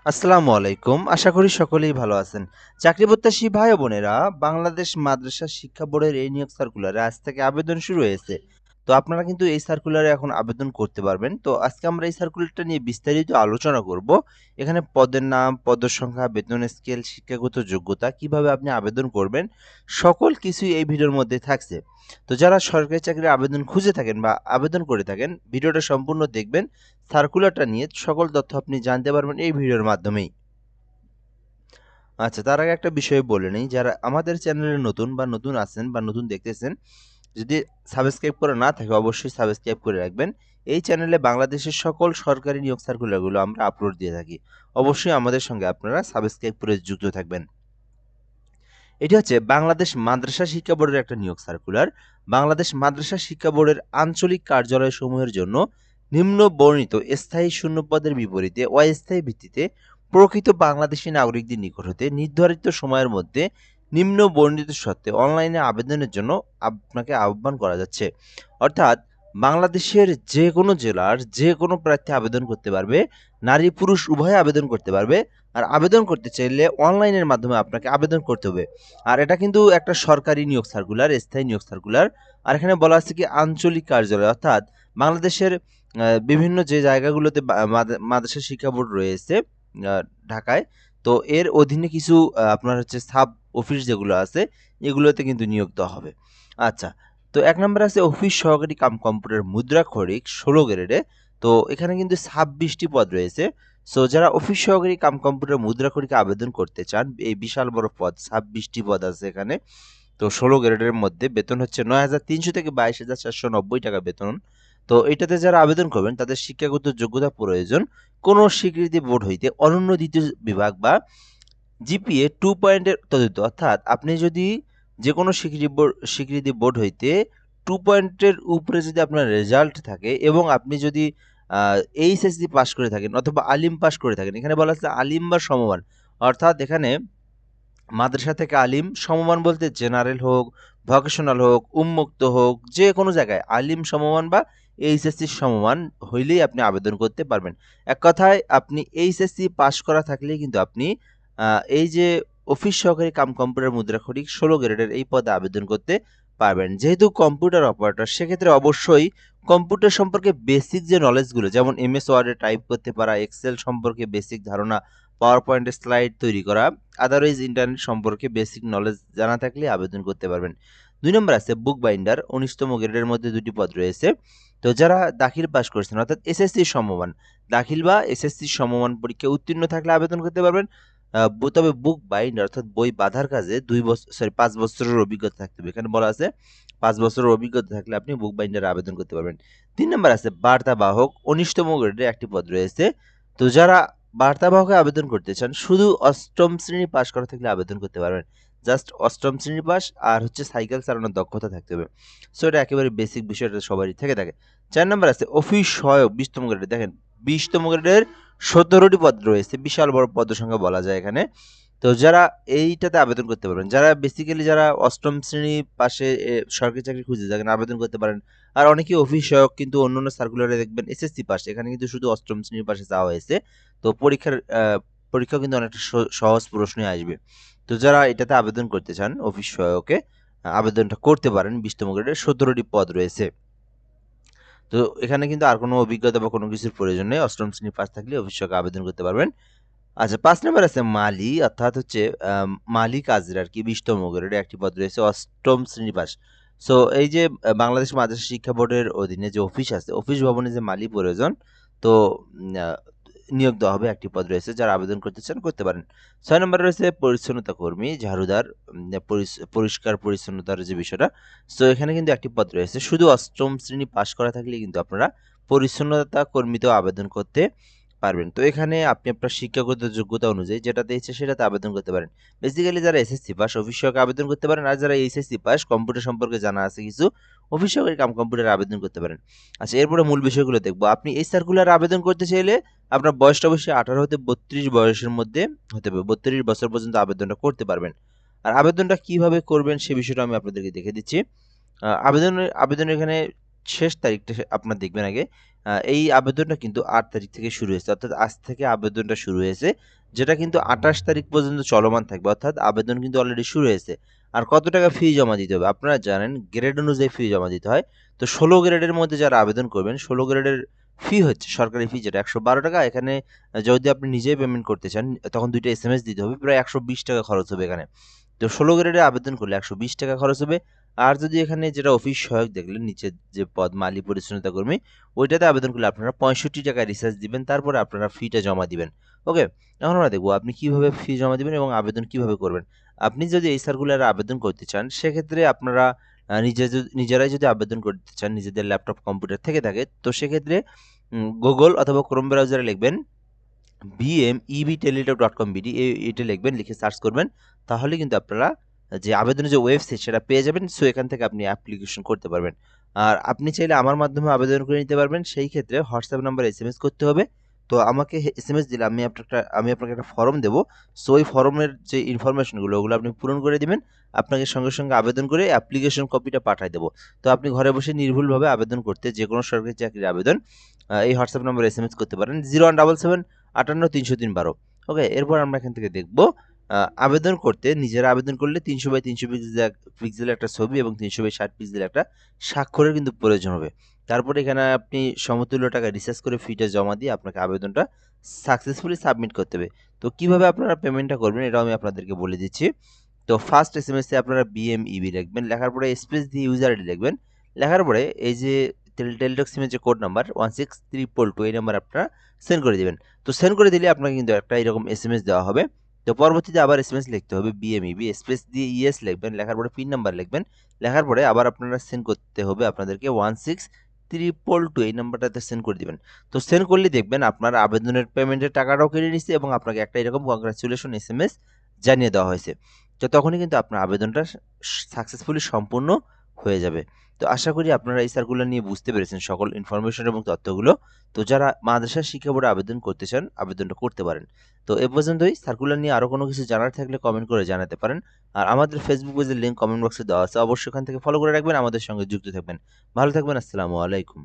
আসসালামু আলাইকুম। আশা করি সকলেই ভালো আছেন। চাকরি প্রত্যাশী ভাই ও বোনেরা, বাংলাদেশ মাদ্রাসা শিক্ষা বোর্ডের এই নিয়োগ সার্কুলারে আজ থেকে আবেদন শুরু হয়েছে। তো আপনারা কিন্তু এই সার্কুলারে এখন আবেদন করতে পারবেন। তো আজকে আমরা এই সার্কুলারটা নিয়ে বিস্তারিত আলোচনা করব। এখানে পদের নাম, পদের সংখ্যা, বেতন স্কেল, শিক্ষাগত যোগ্যতা, কিভাবে আপনি আবেদন করবেন, সকল কিছুই এই ভিডিওর মধ্যে থাকছে। তো যারা সরকারি চাকরির আবেদন খুঁজে থাকেন বা আবেদন করে থাকেন, ভিডিওটা সম্পূর্ণ দেখবেন। সার্কুলারটা নিয়ে সকল তথ্য আপনি জানতে পারবেন এই ভিডিওর মাধ্যমেই। আচ্ছা, তার আগে একটা বিষয় বলে নেই, যারা আমাদের চ্যানেলে নতুন বা নতুন আছেন বা নতুন দেখতেছেন, যদি সাবস্ক্রাইব করা না থাকে অবশ্যই সাবস্ক্রাইব করে রাখবেন। এই চ্যানেলে বাংলাদেশের সকল সরকারি নিয়োগ সার্কুলারগুলো আমরা আপলোড দিয়ে থাকি। অবশ্যই আমাদের সঙ্গে আপনারা সাবস্ক্রাইব করে যুক্ত থাকবেন। এটি হচ্ছে বাংলাদেশ মাদ্রাসা শিক্ষা বোর্ডের একটা নিয়োগ সার্কুলার। বাংলাদেশ মাদ্রাসা শিক্ষা বোর্ডের আঞ্চলিক কার্যালয়সমূহের জন্য নিম্ন বর্ণিত স্থায়ী শূন্যপদের বিপরীতে অস্থায়ী ভিত্তিতে প্রকৃত বাংলাদেশী নাগরিকদের নিকট হতে নির্ধারিত সময়ের মধ্যে নিম্ন বর্ণিত সত্ত্বে অনলাইনে আবেদনের জন্য আপনাকে আহ্বান করা যাচ্ছে। অর্থাৎ বাংলাদেশের যে কোনো জেলার যে কোনো প্রার্থী আবেদন করতে পারবে, নারী পুরুষ উভয়ে আবেদন করতে পারবে। আর আবেদন করতে চাইলে অনলাইনের মাধ্যমে আপনাকে আবেদন করতে হবে। আর এটা কিন্তু একটা সরকারি নিয়োগ সার্কুলার, স্থায়ী নিয়োগ সার্কুলার। আর এখানে বলা আছে কি আঞ্চলিক কার্যালয়, অর্থাৎ বাংলাদেশের বিভিন্ন যে জায়গাগুলোতে মাদ্রাসা শিক্ষা বোর্ড রয়েছে ঢাকায়, তো এর অধীনে কিছু আপনার হচ্ছে সাব অফিস যেগুলো আছে এগুলোতে কিন্তু নিয়োগ দেওয়া হবে। আচ্ছা, তো ১ নম্বরে আছে অফিস সহকারী কাম কম্পিউটার মুদ্রাক্ষরিক ১৬ গ্রেডে। তো এখানে কিন্তু ২৬টি পদ রয়েছে। সো যারা অফিস সহকারী কাম কম্পিউটার মুদ্রাক্ষরিকে আবেদন করতে চান, এই বিশাল বড় পদ ২৬টি পদ আছে এখানে। তো ১৬ গ্রেডের মধ্যে বেতন হচ্ছে ৯,৩০০ থেকে ২২,৪৯০ টাকা বেতন। তো এটাতে যারা আবেদন করবেন তাদের শিক্ষাগত যোগ্যতা প্রয়োজন কোন স্বীকৃতি বোর্ড হইতে অনন্য দ্বিতীয় বিভাগ বা জিপিএ 2 পয়েন্টের ততোধিক। অর্থাৎ আপনি যদি যেকোনো স্বীকৃতি বোর্ড হইতে 2 পয়েন্টের উপরে যদি আপনার রেজাল্ট থাকে এবং আপনি যদি এইচএসসি পাস করে থাকেন অথবা আলিম পাস করে থাকেন, এখানে বলা আছে আলিম বা সমমান। অর্থাৎ এখানে মাদ্রাসা থেকে আলিম সমমান বলতে জেনারেল হোক, ভোকেশনাল হোক, উন্মুক্ত হোক, যে কোনো জায়গায় আলিম সমমান বা এইচএসসি সমমান হইলেই আপনি আবেদন করতে পারবেন। এক কথায় আপনি এইচএসসি পাস করা থাকলেই কিন্তু আপনি এই যে অফিস সহকারী কাম কম্পিউটার মুদ্রাক্ষরিক ১৬ গ্রেডের এই পদে আবেদন করতে পারবেন। যেহেতু কম্পিউটার অপারেটর, সেক্ষেত্রে অবশ্যই কম্পিউটার সম্পর্কে বেসিক যে নলেজগুলো, যেমন এমএস ওয়ার্ডে টাইপ করতে পারা, এক্সেল সম্পর্কে বেসিক ধারণা, পাওয়ার পয়েন্টের স্লাইড তৈরি করা, আদারওয়াইজ ইন্টারনেট সম্পর্কে বেসিক নলেজ জানা থাকলে আবেদন করতে পারবেন। ২ নম্বর আছে বুক বাইন্ডার, ১৯তম গ্রেডের মধ্যে ২টি পদ রয়েছে। তো যারা দাখিল পাস করেছেন অর্থাৎ এসএসসি সমমান, দাখিল বা এসএসসি সমমান পরীক্ষায় উত্তীর্ণ থাকলে আবেদন করতে পারবেন। তবে বুক বাইন্ডার অর্থাৎ বই বাঁধার কাজে ৫ বছরের অভিজ্ঞতা থাকতে হবে। এখানে বলা আছে ৫ বছরের অভিজ্ঞতা থাকলে আপনি বুক বাইন্ডারে আবেদন করতে পারবেন। ৩ নম্বর আছে বার্তাবাহক, ১৯তম গ্রেডের একটি পদ রয়েছে। তো যারা বার্তাবাহকে আবেদন করতে চান শুধু অষ্টম শ্রেণী পাস করা থাকলে আবেদন করতে পারবেন। জাস্ট অষ্টম শ্রেণী পাস আর হচ্ছে সাইকেল চালানোর দক্ষতা থাকতে হবে। সো এটা একেবারে বেসিক বিষয়, এটা সবারই থেকে থাকে। ৪ নম্বর আছে অফিস সহায়ক ২০তম গ্রেডে। দেখেন ২০তম গ্রেডের ১৭টি পদ রয়েছে, বিশাল বড় পদের সংখ্যা বলা যায় এখানে। তো যারা এইটাতে আবেদন করতে পারবেন, যারা বেসিক্যালি যারা অষ্টম শ্রেণী পাশে সরকারি চাকরি খুঁজে থাকেন আবেদন করতে পারেন। আর অনেকেই অফিস সহায়ক কিন্তু অন্যান্য সার্কুলারে দেখবেন এসএসসি পাস, এখানে কিন্তু শুধু অষ্টম শ্রেণীর পাশে চাওয়া হয়েছে। তো পরীক্ষাও কিন্তু অনেকটা সহজ প্রশ্নই আসবে। তো যারা এটাতে আবেদন করতে চান অফিস সহায়কে, আবেদনটা করতে পারেন। ২০তম গ্রেডের ১৭টি পদ রয়েছে। তো এখানে কিন্তু আর কোনো অভিজ্ঞতা বা কোনো কিছুর প্রয়োজন নেই। অষ্টম শ্রেণী পাস থাকলে অফিস সহায়কে আবেদন করতে পারবেন। আচ্ছা, ৫ নাম্বার আছে মালি, অর্থাৎ হচ্ছে মালি কাজের আরকি ২০তম গ্রেডের একটি পদ রয়েছে, অষ্টম শ্রেণী পাস। সো এই যে বাংলাদেশ মাদ্রাসা শিক্ষা বোর্ডের অধীনে যে অফিস আছে, অফিস ভবনে যে মালি প্রয়োজন, তো নিয়োগ দেওয়া হবে, একটি পদ রয়েছে। যারা আবেদন করতে চান করতে পারেন। ৬ নম্বরে রয়েছে পরিচ্ছন্নতা কর্মী, ঝাড়ুদার, পরিষ্কার পরিচ্ছন্নতার যে বিষয়টা। সো এখানে কিন্তু একটি পদ রয়েছে। শুধু অষ্টম শ্রেণী পাস করা থাকলেই কিন্তু আপনারা পরিচ্ছন্নতা কর্মীতেও আবেদন করতে পারবেন। তো এখানে আপনি আপনার শিক্ষাগত যোগ্যতা অনুযায়ী যেটাতে ইচ্ছে সেটাতে আবেদন করতে পারেন। বেসিক্যালি যারা এসএসসি পাস অফিস সহায়কে আবেদন করতে পারেন, আর যারা এইচএসসি পাস কম্পিউটার সম্পর্কে জানা আছে কিছু, অফিস সহকারী কাম কম্পিউটারে আবেদন করতে পারেন। আচ্ছা, এরপরে মূল বিষয়গুলো দেখবো। আপনি এই সার্কুলারে আবেদন করতে চাইলে আপনার বয়সটা অবশ্যই ১৮ হতে ৩২ বয়সের মধ্যে হতে হবে। ৩২ বছর পর্যন্ত আবেদনটা করতে পারবেন। আর আবেদনটা কিভাবে করবেন সে বিষয়টা আমি আপনাদেরকে দেখে দিচ্ছি। আবেদনের এখানে শেষ তারিখটা আপনার দেখবেন আগে। এই আবেদনটা কিন্তু 8 তারিখ থেকে শুরু হয়েছে, অর্থাৎ আজ থেকে আবেদনটা শুরু হয়েছে, যেটা কিন্তু 28 তারিখ পর্যন্ত চলমান থাকবে, অর্থাৎ আবেদন কিন্তু অলরেডি শুরু হয়েছে। আর কত টাকা ফি জমা দিতে হবে? আপনারা জানেন গ্রেড অনুযায়ী ফি জমা দিতে হয়। তো 16 গ্রেডের মধ্যে যারা আবেদন করবেন, 16 গ্রেডের ফি হচ্ছে সরকারি ফি, যেটা 112 টাকা। এখানে যদি আপনি নিজেই পেমেন্ট করতে চান, তখন 2টা এসএমএস দিতে হবে, প্রায় 120 টাকা খরচ হবে এখানে। তো 16 গ্রেডে আবেদন করলে 120 টাকা খরচ হবে। আর যদি এখানে যেটা অফিস সহায়ক দেখলেন নিচে যে পদ, মালি পরিচ্ছন্নতা কর্মী, ওইটাতে আবেদন করলে আপনারা 65 টাকা রিচার্জ দিবেন, তারপরে আপনারা ফিটা জমা দিবেন। ওকে, এখন আমরা দেখবো আপনি কিভাবে ফি জমা দিবেন এবং আবেদন কিভাবে করবেন। আপনি যদি এই সার্কুলারে আবেদন করতে চান, সেক্ষেত্রে আপনারা নিজেরাই যদি আবেদন করতে চান, নিজেদের ল্যাপটপ কম্পিউটার থেকে থাকে, তো সেক্ষেত্রে গুগল অথবা ক্রোম ব্রাউজারে লিখবেন bmebteletalk.com.bd, এটা লিখবেন, লিখে সার্চ করবেন, তাহলে কিন্তু আপনারা যে আবেদনের যে ওয়েবসাইট সেটা পেয়ে যাবেন। সো এখান থেকে আপনি অ্যাপ্লিকেশন করতে পারবেন। আর আপনি চাইলে আমার মাধ্যমে আবেদন করে নিতে পারবেন। সেই ক্ষেত্রে হোয়াটসঅ্যাপ নাম্বারে এসএমএস করতে হবে। তো আমাকে এসএমএস দিলে আমি আপনাকে একটা ফর্ম দেবো। সো ওই ফর্মের যে ইনফরমেশনগুলো, ওগুলো আপনি পূরণ করে দিবেন। আপনাকে সঙ্গে সঙ্গে আবেদন করে অ্যাপ্লিকেশন কপিটা পাঠিয়ে দেবো। তো আপনি ঘরে বসে নির্ভুলভাবে আবেদন করতে, যে কোনো সরকারি চাকরির আবেদন এই হোয়াটসঅ্যাপ নাম্বারে এসএমএস করতে পারেন 0177 58 303 12। ওকে, এরপর আমরা এখান থেকে দেখব আবেদন করতে। নিজেরা আবেদন করলে 300 বাই 300 পিক্সেলের একটা ছবি এবং 300 বাই 60 পিক্সেলের একটা স্বাক্ষরের কিন্তু প্রয়োজন হবে। তারপরে এখানে আপনি সমতুল্য টাকা রিচার্জ করে ফিটা জমা দিয়ে আপনাকে আবেদনটা সাকসেসফুলি সাবমিট করতে হবে। তো কিভাবে আপনারা পেমেন্টটা করবেন এটাও আমি আপনাদেরকে বলে দিচ্ছি। তো ফার্স্ট এসএমএস এ আপনারা বিএমইবি লিখবেন, লেখার পরে স্পেস দিয়ে ইউজার আইডি লিখবেন, লেখার পরে এই যে টেলিটক সিমের যে কোড নাম্বার 16322, এই নাম্বার আপনারা সেন্ড করে দিবেন। তো সেন্ড করে দিলে আপনাকে কিন্তু একটা এরকম এসএমএস দেওয়া হবে। তো পরবর্তীতে আবার এসএমএস লিখতে হবে বিএমইবি, স্পেস দিয়ে ইএস লিখবেন, লেখার পরে পিন নাম্বার লিখবেন, লেখার পরে আবার আপনারা সেন্ড করতে হবে আপনাদেরকে 16322, এই নাম্বারটাতে সেন্ড করে দিবেন। তো সেন্ড করলে দেখবেন আপনার আবেদনের পেমেন্টের টাকাটাও কেটে নিচ্ছে এবং আপনাকে একটা এরকম কংগ্রাচুলেশন এসএমএস জানিয়ে দেওয়া হয়েছে। তো তখনই কিন্তু আপনার আবেদনটা সাকসেসফুলি সম্পূর্ণ হয়ে যাবে। তো আশা করি আপনারা এই সার্কুলার নিয়ে বুঝতে পেরেছেন সকল ইনফরমেশন এবং তথ্যগুলো। তো যারা মাদ্রাসা শিক্ষা বোর্ডে আবেদন করতে চান, আবেদনটা করতে পারেন। তো এ পর্যন্তই। সার্কুলার নিয়ে আরও কোনো কিছু জানার থাকলে কমেন্ট করে জানাতে পারেন। আর আমাদের ফেসবুক পেজের লিঙ্ক কমেন্ট বক্সে দেওয়া আছে, অবশ্যই ওখান থেকে ফলো করে রাখবেন, আমাদের সঙ্গে যুক্ত থাকবেন। ভালো থাকবেন। আসসালামু আলাইকুম।